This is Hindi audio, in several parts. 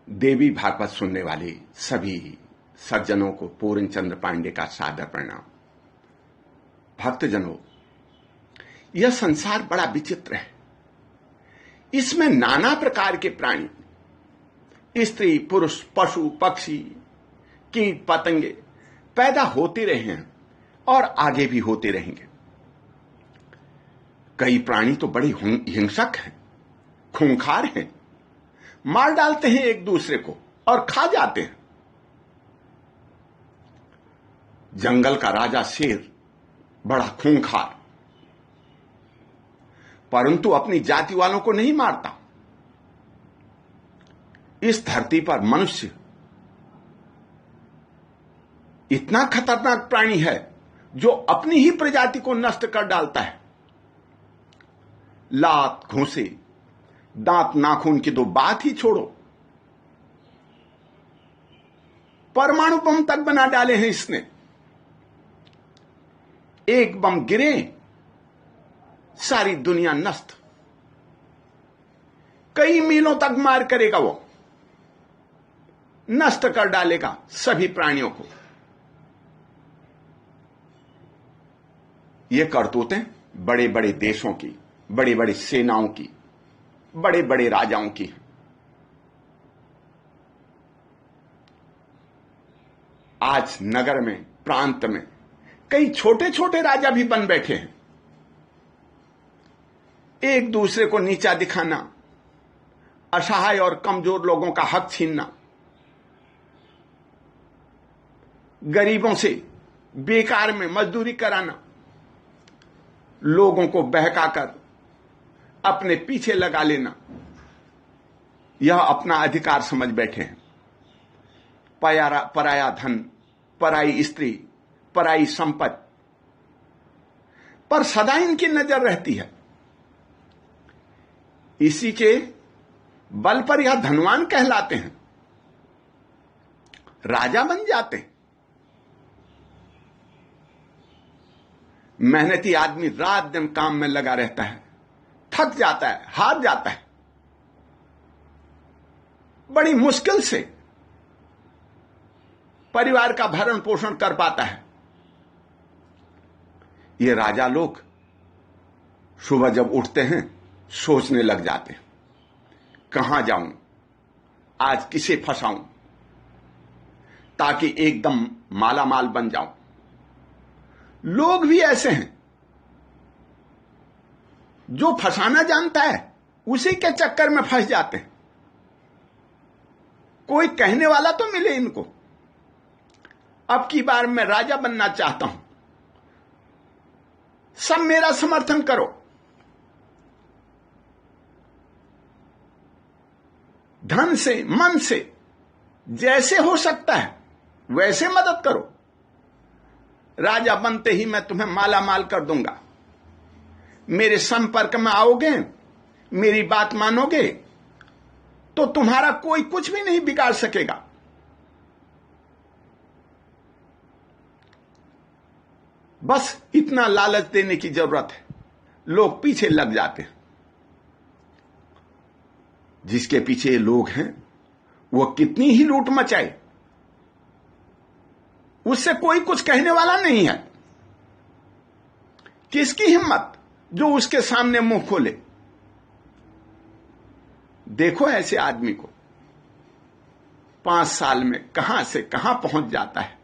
देवी भागवत सुनने वाले सभी सज्जनों को पूर्ण चंद्र पांडे का सादर प्रणाम। भक्तजनों, यह संसार बड़ा विचित्र है। इसमें नाना प्रकार के प्राणी, स्त्री पुरुष, पशु पक्षी, कीट पतंगे पैदा होते रहे हैं और आगे भी होते रहेंगे। कई प्राणी तो बड़े हिंसक हैं, खूंखार हैं, मार डालते हैं एक दूसरे को और खा जाते हैं। जंगल का राजा शेर बड़ा खूंखार, परंतु अपनी जाति वालों को नहीं मारता। इस धरती पर मनुष्य इतना खतरनाक प्राणी है जो अपनी ही प्रजाति को नष्ट कर डालता है। लात, घूंसे, दांत, नाखून की तो बात ही छोड़ो, परमाणु बम तक बना डाले हैं इसने। एक बम गिरे, सारी दुनिया नष्ट। कई मीलों तक मार करेगा, वो नष्ट कर डालेगा सभी प्राणियों को। ये करतूतें बड़े बड़े देशों की, बड़ी बड़ी सेनाओं की, बड़े बड़े राजाओं की। आज नगर में, प्रांत में कई छोटे छोटे राजा भी बन बैठे हैं। एक दूसरे को नीचा दिखाना, असहाय और कमजोर लोगों का हक छीनना, गरीबों से बेकार में मजदूरी कराना, लोगों को बहकाकर अपने पीछे लगा लेना, यह अपना अधिकार समझ बैठे हैं। पराया धन, पराई स्त्री, पराई संपत्ति पर सदा इनकी नजर रहती है। इसी के बल पर यह धनवान कहलाते हैं, राजा बन जाते हैं। मेहनती आदमी रात दिन काम में लगा रहता है, थक जाता है, हार जाता है, बड़ी मुश्किल से परिवार का भरण पोषण कर पाता है। ये राजा लोग सुबह जब उठते हैं सोचने लग जाते हैं, कहां जाऊं, आज किसे फंसाऊं ताकि एकदम माला माल बन जाऊं। लोग भी ऐसे हैं, जो फंसाना जानता है उसी के चक्कर में फंस जाते हैं। कोई कहने वाला तो मिले इनको, अब की बार मैं राजा बनना चाहता हूं, सब मेरा समर्थन करो। धन से, मन से, जैसे हो सकता है वैसे मदद करो। राजा बनते ही मैं तुम्हें माला माल कर दूंगा। मेरे संपर्क में आओगे, मेरी बात मानोगे तो तुम्हारा कोई कुछ भी नहीं बिगाड़ सकेगा। बस इतना लालच देने की जरूरत है, लोग पीछे लग जाते हैं। जिसके पीछे लोग हैं वो कितनी ही लूट मचाए, उससे कोई कुछ कहने वाला नहीं है। किसकी हिम्मत जो उसके सामने मुंह खोले। देखो ऐसे आदमी को 5 साल में कहां से कहां पहुंच जाता है,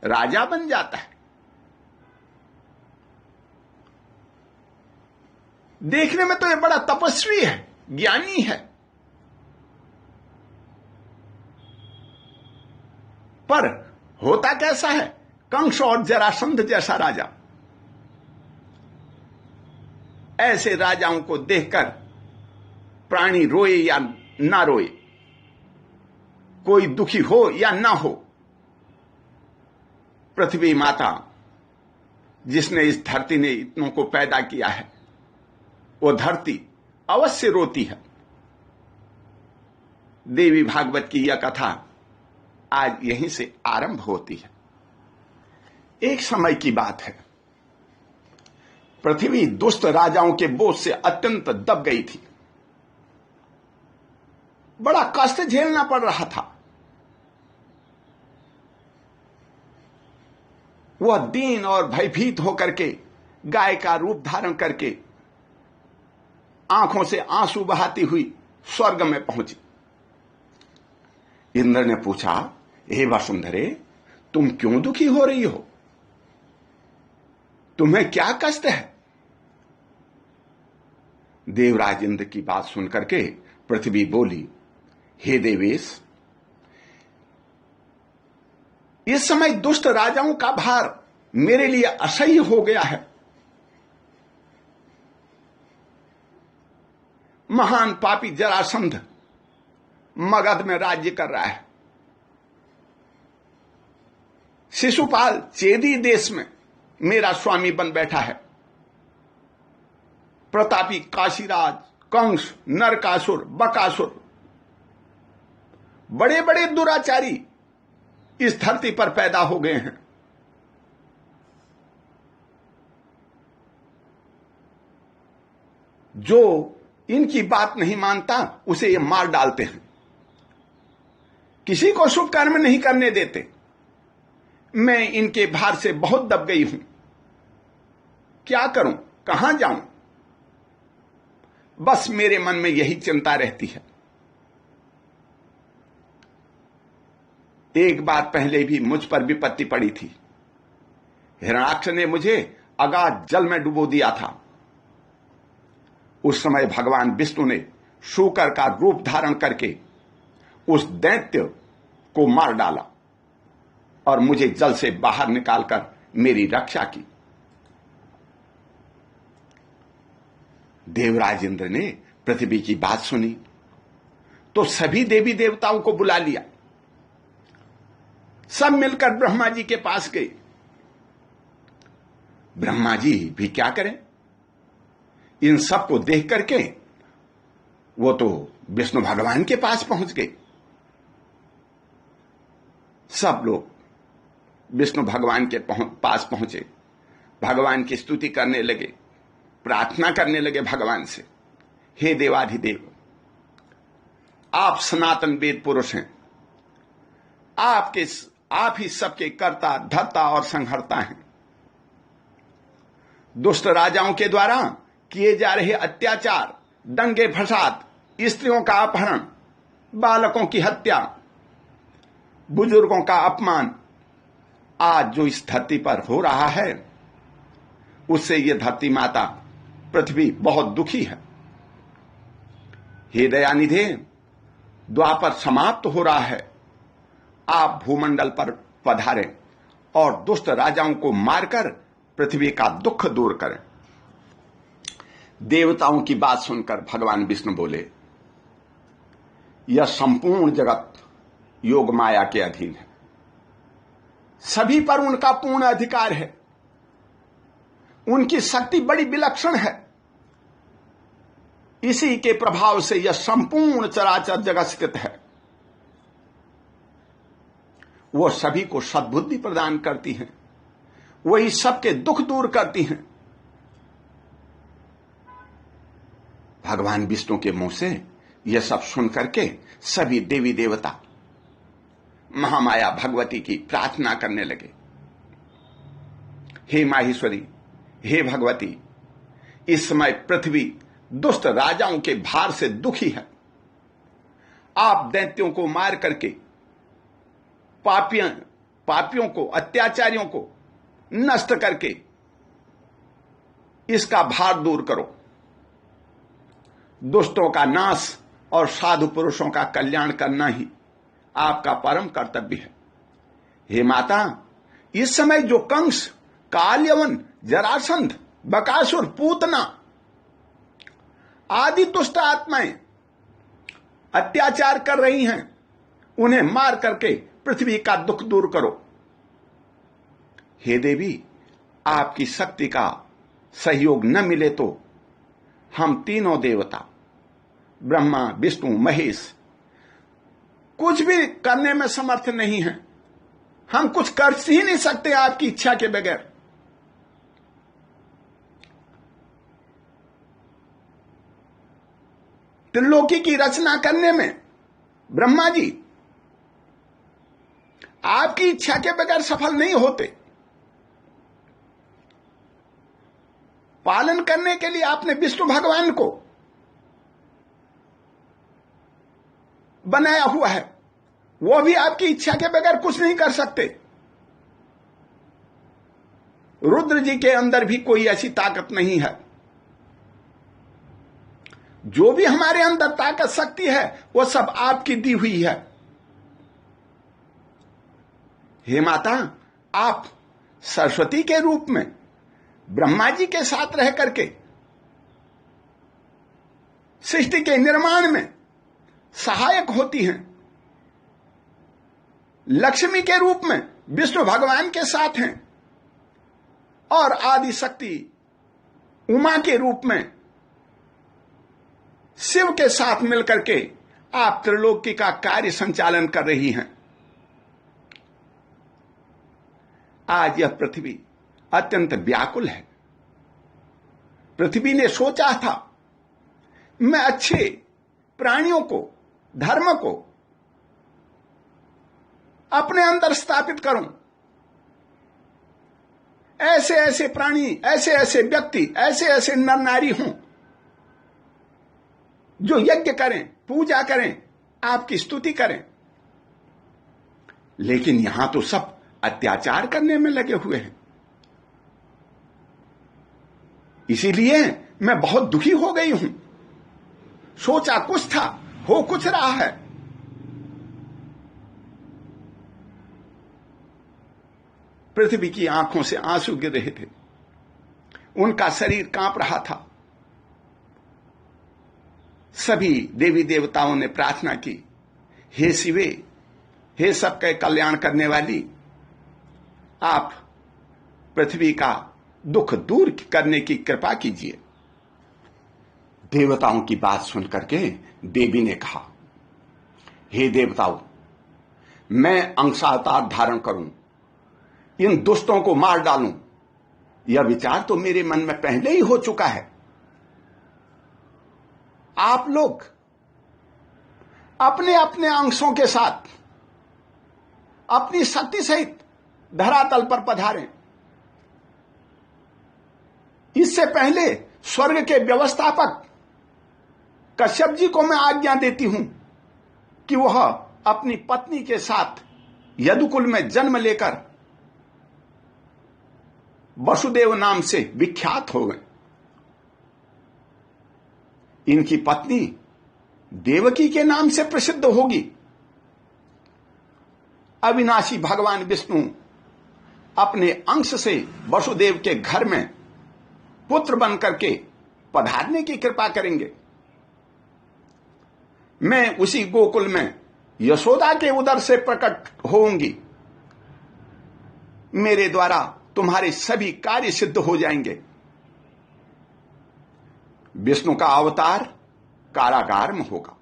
राजा बन जाता है। देखने में तो ये बड़ा तपस्वी है, ज्ञानी है, पर होता कैसा है, कंस और जरासंध जैसा राजा। ऐसे राजाओं को देखकर प्राणी रोए या ना रोए, कोई दुखी हो या ना हो, पृथ्वी माता जिसने इस धरती ने इतनों को पैदा किया है, वो धरती अवश्य रोती है। देवी भागवत की यह कथा आज यहीं से आरंभ होती है। एक समय की बात है, पृथ्वी दुष्ट राजाओं के बोझ से अत्यंत दब गई थी। बड़ा कष्ट झेलना पड़ रहा था। वह दीन और भयभीत होकर के गाय का रूप धारण करके आंखों से आंसू बहाती हुई स्वर्ग में पहुंची। इंद्र ने पूछा, हे वसुंधरे, तुम क्यों दुखी हो रही हो? तुम्हें क्या कष्ट है? देवराज इंद्र की बात सुनकर के पृथ्वी बोली, हे देवेश, इस समय दुष्ट राजाओं का भार मेरे लिए असह्य हो गया है। महान पापी जरासंध मगध में राज्य कर रहा है। शिशुपाल चेदी देश में मेरा स्वामी बन बैठा है। प्रतापी काशीराज, कंस, नरकासुर, बकासुर, बड़े बड़े दुराचारी इस धरती पर पैदा हो गए हैं। जो इनकी बात नहीं मानता उसे ये मार डालते हैं, किसी को शुभ कर्म नहीं करने देते। मैं इनके भार से बहुत दब गई हूं, क्या करूं, कहां जाऊं? बस मेरे मन में यही चिंता रहती है। एक बार पहले भी मुझ पर विपत्ति पड़ी थी। हिरण्याक्ष ने मुझे अगाध जल में डुबो दिया था। उस समय भगवान विष्णु ने शूकर का रूप धारण करके उस दैत्य को मार डाला और मुझे जल से बाहर निकालकर मेरी रक्षा की। देवराज इंद्र ने पृथ्वी की बात सुनी तो सभी देवी देवताओं को बुला लिया। सब मिलकर ब्रह्मा जी के पास गए। ब्रह्मा जी भी क्या करें, इन सब को देख करके वो तो विष्णु भगवान के पास पहुंच गए। सब लोग विष्णु भगवान के पास पहुंचे, भगवान की स्तुति करने लगे, प्रार्थना करने लगे भगवान से, हे देवाधिदेव, आप सनातन वेद पुरुष हैं, आप ही सबके कर्ता, धर्ता और संहर्ता हैं। दुष्ट राजाओं के द्वारा किए जा रहे अत्याचार, दंगे फसाद, स्त्रियों का अपहरण, बालकों की हत्या, बुजुर्गों का अपमान, आज जो इस धरती पर हो रहा है उससे यह धरती माता पृथ्वी बहुत दुखी है। हे दयानिधे, द्वापर समाप्त हो रहा है, आप भूमंडल पर पधारें और दुष्ट राजाओं को मारकर पृथ्वी का दुख दूर करें। देवताओं की बात सुनकर भगवान विष्णु बोले, यह संपूर्ण जगत योग माया के अधीन है, सभी पर उनका पूर्ण अधिकार है, उनकी शक्ति बड़ी विलक्षण है, इसी के प्रभाव से यह संपूर्ण चराचर जगत स्थित है। वो सभी को सद्बुद्धि प्रदान करती हैं, वही सबके दुख दूर करती हैं। भगवान विष्णु के मुंह से यह सब सुन करके सभी देवी देवता महामाया भगवती की प्रार्थना करने लगे। हे माहेश्वरी, हे भगवती, इस समय पृथ्वी दुष्ट राजाओं के भार से दुखी है। आप दैत्यों को मार करके पापियों को, अत्याचारियों को नष्ट करके इसका भार दूर करो। दुष्टों का नाश और साधु पुरुषों का कल्याण करना ही आपका परम कर्तव्य है। हे माता, इस समय जो कंस, काल्यवन, जरासंध, बकासुर, पूतना आदि दुष्ट आत्माएं अत्याचार कर रही हैं, उन्हें मार करके पृथ्वी का दुख दूर करो। हे देवी, आपकी शक्ति का सहयोग न मिले तो हम तीनों देवता ब्रह्मा, विष्णु, महेश कुछ भी करने में समर्थ नहीं हैं। हम कुछ कर ही नहीं सकते आपकी इच्छा के बगैर। त्रिलोकी की रचना करने में ब्रह्मा जी आपकी इच्छा के बगैर सफल नहीं होते। पालन करने के लिए आपने विष्णु भगवान को बनाया हुआ है, वो भी आपकी इच्छा के बगैर कुछ नहीं कर सकते। रुद्र जी के अंदर भी कोई ऐसी ताकत नहीं है। जो भी हमारे अंदर ताकत शक्ति है वो सब आपकी दी हुई है। हे माता, आप सरस्वती के रूप में ब्रह्मा जी के साथ रह करके सृष्टि के निर्माण में सहायक होती हैं। लक्ष्मी के रूप में विष्णु भगवान के साथ हैं और आदि शक्ति उमा के रूप में शिव के साथ मिलकर के आप त्रिलोकी का कार्य संचालन कर रही हैं। आज यह पृथ्वी अत्यंत व्याकुल है। पृथ्वी ने सोचा था मैं अच्छे प्राणियों को, धर्म को अपने अंदर स्थापित करूं। ऐसे ऐसे प्राणी, ऐसे ऐसे व्यक्ति, ऐसे ऐसे नर नारी हों जो यज्ञ करें, पूजा करें, आपकी स्तुति करें। लेकिन यहां तो सब अत्याचार करने में लगे हुए हैं। इसीलिए मैं बहुत दुखी हो गई हूं। सोचा कुछ था, हो कुछ रहा है। पृथ्वी की आंखों से आंसू गिर रहे थे, उनका शरीर कांप रहा था। सभी देवी देवताओं ने प्रार्थना की, हे शिवे, हे सबके कल्याण करने वाली, आप पृथ्वी का दुख दूर करने की कृपा कीजिए। देवताओं की बात सुनकर के देवी ने कहा, हे देवताओं, मैं अंशावतार धारण करूं, इन दुष्टों को मार डालूं, यह विचार तो मेरे मन में पहले ही हो चुका है। आप लोग अपने अपने अंशों के साथ अपनी शक्ति सहित धरातल पर पधारें। इससे पहले स्वर्ग के व्यवस्थापक कश्यप जी को मैं आज्ञा देती हूं कि वह अपनी पत्नी के साथ यदुकुल में जन्म लेकर वसुदेव नाम से विख्यात हो गए। इनकी पत्नी देवकी के नाम से प्रसिद्ध होगी। अविनाशी भगवान विष्णु अपने अंश से वसुदेव के घर में पुत्र बनकर के पधारने की कृपा करेंगे। मैं उसी गोकुल में यशोदा के उदर से प्रकट होऊंगी। मेरे द्वारा तुम्हारे सभी कार्य सिद्ध हो जाएंगे। विष्णु का अवतार कारागार में होगा।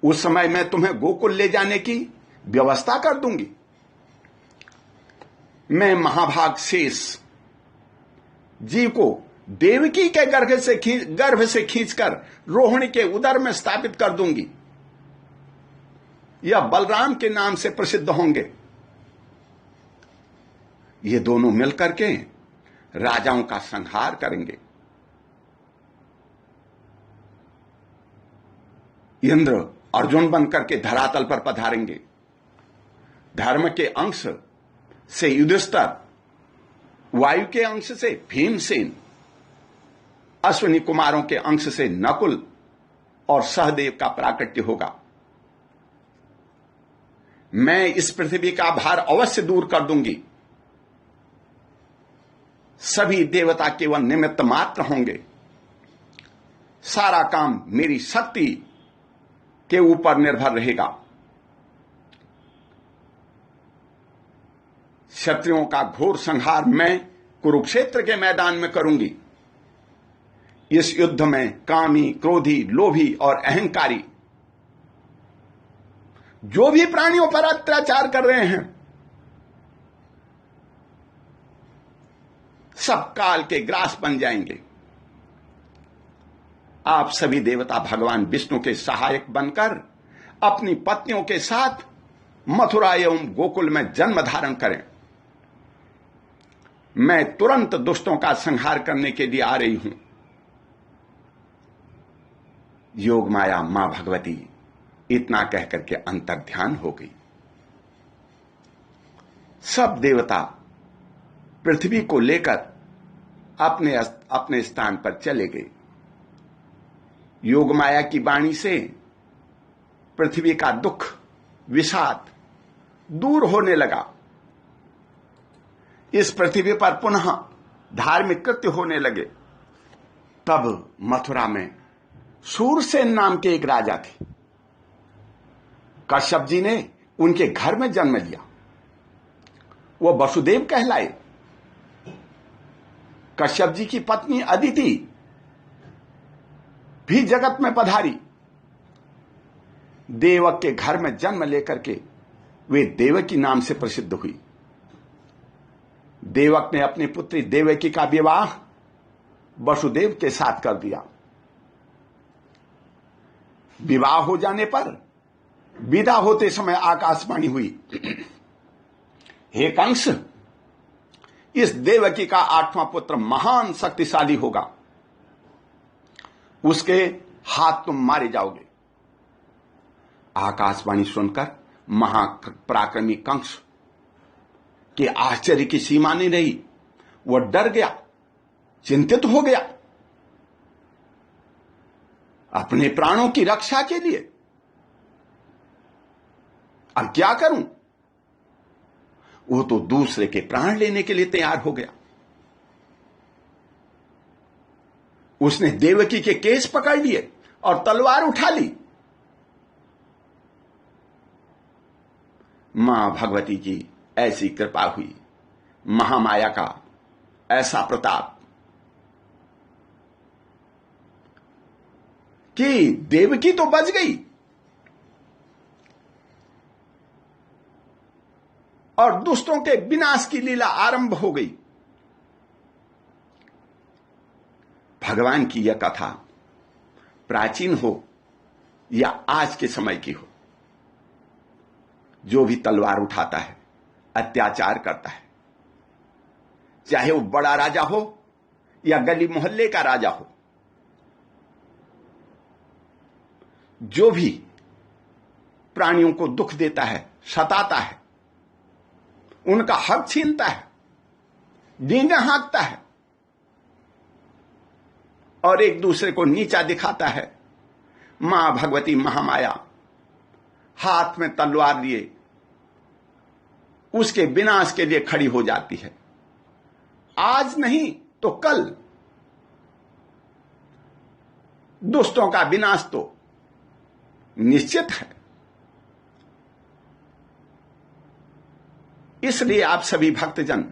उस समय मैं तुम्हें गोकुल ले जाने की व्यवस्था कर दूंगी। मैं महाभाग शेष जी को देवकी के गर्भ से खींचकर रोहिणी के उदर में स्थापित कर दूंगी। यह बलराम के नाम से प्रसिद्ध होंगे। ये दोनों मिलकर के राजाओं का संहार करेंगे। इंद्र अर्जुन बनकर के धरातल पर पधारेंगे। धर्म के अंश से युधिष्ठिर, वायु के अंश से भीमसेन, अश्विनी कुमारों के अंश से नकुल और सहदेव का प्राकट्य होगा। मैं इस पृथ्वी का भार अवश्य दूर कर दूंगी। सभी देवता केवल निमित्त मात्र होंगे। सारा काम मेरी शक्ति के ऊपर निर्भर रहेगा। क्षत्रियों का घोर संहार मैं कुरुक्षेत्र के मैदान में करूंगी। इस युद्ध में कामी, क्रोधी, लोभी और अहंकारी जो भी प्राणियों पर अत्याचार कर रहे हैं, सब काल के ग्रास बन जाएंगे। आप सभी देवता भगवान विष्णु के सहायक बनकर अपनी पत्नियों के साथ मथुरा एवं गोकुल में जन्म धारण करें। मैं तुरंत दुष्टों का संहार करने के लिए आ रही हूं। योग माया मां भगवती इतना कहकर के अंतर्ध्यान हो गई। सब देवता पृथ्वी को लेकर अपने अपने स्थान पर चले गए। योग माया की वाणी से पृथ्वी का दुख, विषाद दूर होने लगा। इस पृथ्वी पर पुनः धार्मिक कृत्य होने लगे। तब मथुरा में सूरसेन नाम के एक राजा थे। कश्यप जी ने उनके घर में जन्म लिया। वो वसुदेव कहलाए। कश्यप जी की पत्नी अदिति भी जगत में पधारी। देवक के घर में जन्म लेकर के वे देवकी नाम से प्रसिद्ध हुई। देवक ने अपनी पुत्री देवकी का विवाह वसुदेव के साथ कर दिया। विवाह हो जाने पर विदा होते समय आकाशवाणी हुई, हे कंस, इस देवकी का 8वां पुत्र महान शक्तिशाली होगा, उसके हाथ तुम मारे जाओगे। आकाशवाणी सुनकर महापराक्रमी कंस के आश्चर्य की सीमा नहीं रही। वह डर गया, चिंतित हो गया। अपने प्राणों की रक्षा के लिए अब क्या करूं? वो तो दूसरे के प्राण लेने के लिए तैयार हो गया। उसने देवकी के केस पकड़ लिए और तलवार उठा ली। मां भगवती की ऐसी कृपा हुई, महामाया का ऐसा प्रताप कि देवकी तो बच गई और दुष्टों के विनाश की लीला आरंभ हो गई। भगवान की यह कथा प्राचीन हो या आज के समय की हो, जो भी तलवार उठाता है, अत्याचार करता है, चाहे वो बड़ा राजा हो या गली मोहल्ले का राजा हो, जो भी प्राणियों को दुख देता है, सताता है, उनका हक छीनता है, डींगे हाँकता है और एक दूसरे को नीचा दिखाता है, मां भगवती महामाया हाथ में तलवार लिए उसके विनाश के लिए खड़ी हो जाती है। आज नहीं तो कल दुष्टों का विनाश तो निश्चित है। इसलिए आप सभी भक्तजन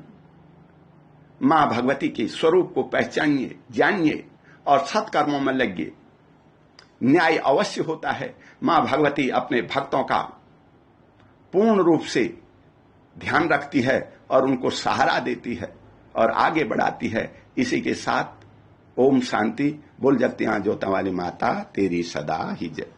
मां भगवती के स्वरूप को पहचानिए, जानिए और सत्कर्मों में लगिए। न्याय अवश्य होता है। मां भगवती अपने भक्तों का पूर्ण रूप से ध्यान रखती है और उनको सहारा देती है और आगे बढ़ाती है। इसी के साथ ओम शांति। बोल जगत्यां ज्योता वाली माता तेरी सदा ही जय।